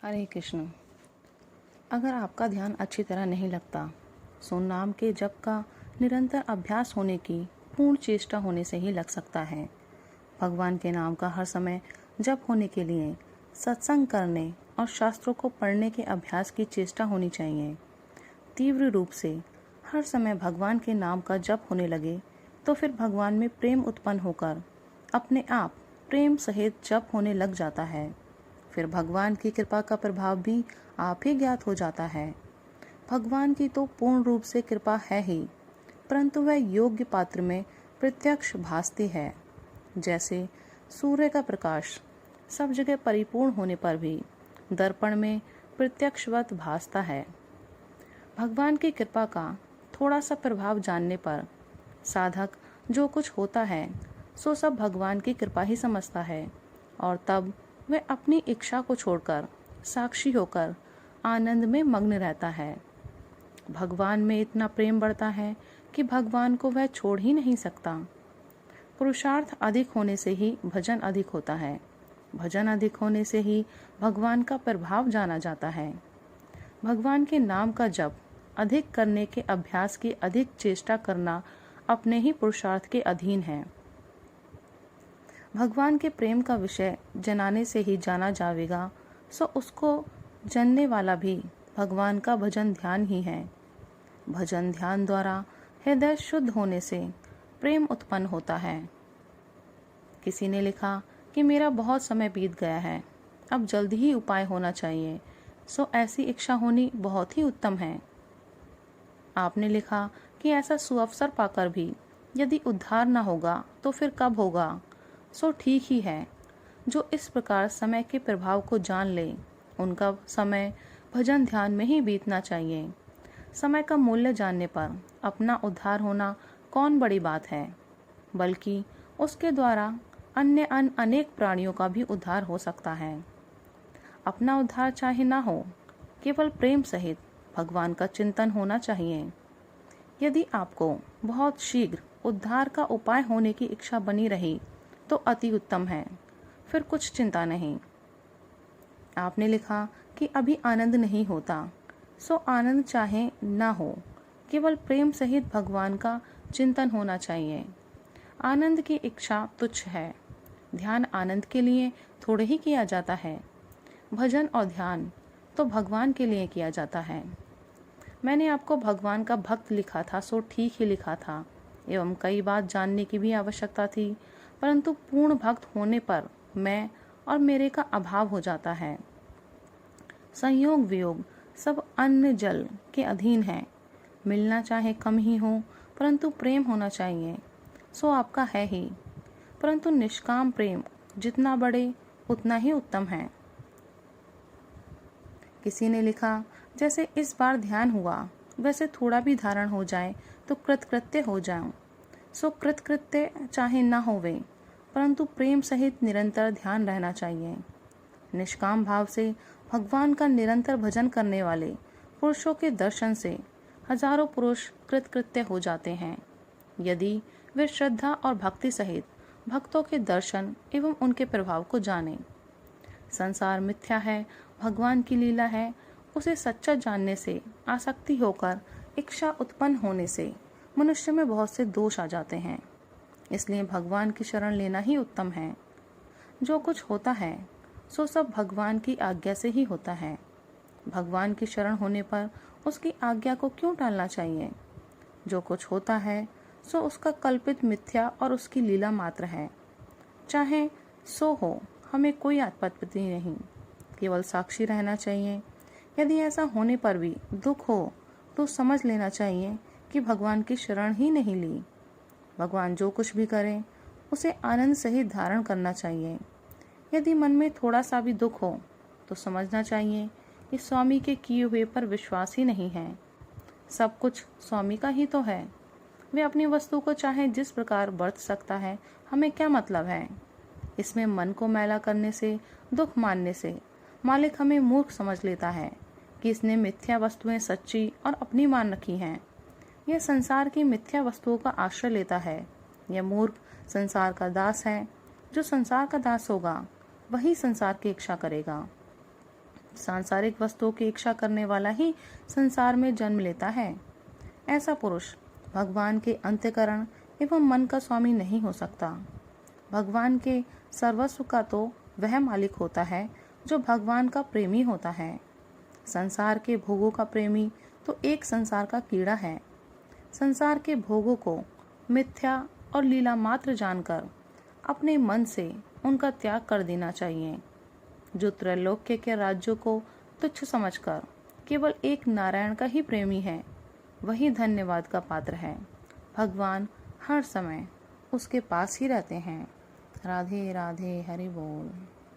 हरे कृष्ण। अगर आपका ध्यान अच्छी तरह नहीं लगता, सो नाम के जप का निरंतर अभ्यास होने की पूर्ण चेष्टा होने से ही लग सकता है। भगवान के नाम का हर समय जप होने के लिए सत्संग करने और शास्त्रों को पढ़ने के अभ्यास की चेष्टा होनी चाहिए। तीव्र रूप से हर समय भगवान के नाम का जप होने लगे तो फिर भगवान में प्रेम उत्पन्न होकर अपने आप प्रेम सहित जप होने लग जाता है। फिर भगवान की कृपा का प्रभाव भी आप ही ज्ञात हो जाता है। भगवान की तो पूर्ण रूप से कृपा है ही, परंतु वह योग्य पात्र में प्रत्यक्ष भासती है। जैसे सूर्य का प्रकाश सब जगह परिपूर्ण होने पर भी दर्पण में प्रत्यक्षवत भासता है। भगवान की कृपा का थोड़ा सा प्रभाव जानने पर साधक जो कुछ होता है सो सब भगवान की कृपा ही समझता है, और तब वह अपनी इच्छा को छोड़कर साक्षी होकर आनंद में मग्न रहता है। भगवान में इतना प्रेम बढ़ता है कि भगवान को वह छोड़ ही नहीं सकता। पुरुषार्थ अधिक होने से ही भजन अधिक होता है, भजन अधिक होने से ही भगवान का प्रभाव जाना जाता है। भगवान के नाम का जप अधिक करने के अभ्यास की अधिक चेष्टा करना अपने ही पुरुषार्थ के अधीन है। भगवान के प्रेम का विषय जनाने से ही जाना जाएगा, सो उसको जानने वाला भी भगवान का भजन ध्यान ही है। भजन ध्यान द्वारा हृदय शुद्ध होने से प्रेम उत्पन्न होता है। किसी ने लिखा कि मेरा बहुत समय बीत गया है, अब जल्दी ही उपाय होना चाहिए, सो ऐसी इच्छा होनी बहुत ही उत्तम है। आपने लिखा कि ऐसा सुअवसर पाकर भी यदि उद्धार न होगा तो फिर कब होगा, सो ठीक ही है। जो इस प्रकार समय के प्रभाव को जान ले, उनका समय भजन ध्यान में ही बीतना चाहिए। समय का मूल्य जानने पर अपना उद्धार होना कौन बड़ी बात है, बल्कि उसके द्वारा अन्य अनेक प्राणियों का भी उद्धार हो सकता है। अपना उद्धार चाहे ना हो, केवल प्रेम सहित भगवान का चिंतन होना चाहिए। यदि आपको बहुत शीघ्र उद्धार का उपाय होने की इच्छा बनी रही तो अति उत्तम है, फिर कुछ चिंता नहीं। आपने लिखा कि अभी आनंद नहीं होता, सो आनंद चाहे ना हो, केवल प्रेम सहित भगवान का चिंतन होना चाहिए। आनंद की इच्छा तुच्छ है। ध्यान आनंद के लिए थोड़े ही किया जाता है, भजन और ध्यान तो भगवान के लिए किया जाता है। मैंने आपको भगवान का भक्त लिखा था, सो ठीक ही लिखा था, एवं कई बात जानने की भी आवश्यकता थी, परंतु पूर्ण भक्त होने पर मैं और मेरे का अभाव हो जाता है। संयोग वियोग सब अन्न जल के अधीन है। मिलना चाहे कम ही हो, परंतु प्रेम होना चाहिए, सो आपका है ही। परंतु निष्काम प्रेम जितना बढ़े उतना ही उत्तम है। किसी ने लिखा, जैसे इस बार ध्यान हुआ वैसे थोड़ा भी धारण हो जाए तो कृतकृत्य हो जाऊं। सो कृतकृत्य चाहे ना होवे, परंतु प्रेम सहित निरंतर ध्यान रहना चाहिए। निष्काम भाव से भगवान का निरंतर भजन करने वाले पुरुषों के दर्शन से हजारों पुरुष कृतकृत्य हो जाते हैं, यदि वे श्रद्धा और भक्ति सहित भक्तों के दर्शन एवं उनके प्रभाव को जाने। संसार मिथ्या है, भगवान की लीला है, उसे सच्चा जानने से आसक्ति होकर इच्छा उत्पन्न होने से मनुष्य में बहुत से दोष आ जाते हैं। इसलिए भगवान की शरण लेना ही उत्तम है। जो कुछ होता है सो सब भगवान की आज्ञा से ही होता है। भगवान की शरण होने पर उसकी आज्ञा को क्यों टालना चाहिए। जो कुछ होता है सो उसका कल्पित मिथ्या और उसकी लीला मात्र है। चाहे सो हो, हमें कोई आपत्ति नहीं, केवल साक्षी रहना चाहिए। यदि ऐसा होने पर भी दुख हो तो समझ लेना चाहिए कि भगवान की शरण ही नहीं ली। भगवान जो कुछ भी करें उसे आनंद सहित धारण करना चाहिए। यदि मन में थोड़ा सा भी दुख हो तो समझना चाहिए कि स्वामी के किए हुए पर विश्वास ही नहीं है। सब कुछ स्वामी का ही तो है। वे अपनी वस्तु को चाहे जिस प्रकार बरत सकता है, हमें क्या मतलब है। इसमें मन को मैला करने से, दुख मानने से मालिक हमें मूर्ख समझ लेता है कि इसने मिथ्या वस्तुएं सच्ची और अपनी मान रखी हैं। यह संसार की मिथ्या वस्तुओं का आश्रय लेता है। यह मूर्ख संसार का दास है। जो संसार का दास होगा वही संसार की इच्छा करेगा। सांसारिक वस्तुओं की इच्छा करने वाला ही संसार में जन्म लेता है। ऐसा पुरुष भगवान के अंतःकरण एवं मन का स्वामी नहीं हो सकता। भगवान के सर्वस्व का तो वह मालिक होता है जो भगवान का प्रेमी होता है। संसार के भोगों का प्रेमी तो एक संसार का कीड़ा है। संसार के भोगों को मिथ्या और लीला मात्र जानकर अपने मन से उनका त्याग कर देना चाहिए। जो त्रैलोक्य के राज्यों को तुच्छ समझकर केवल एक नारायण का ही प्रेमी है, वही धन्यवाद का पात्र है। भगवान हर समय उसके पास ही रहते हैं। राधे राधे, हरि बोल।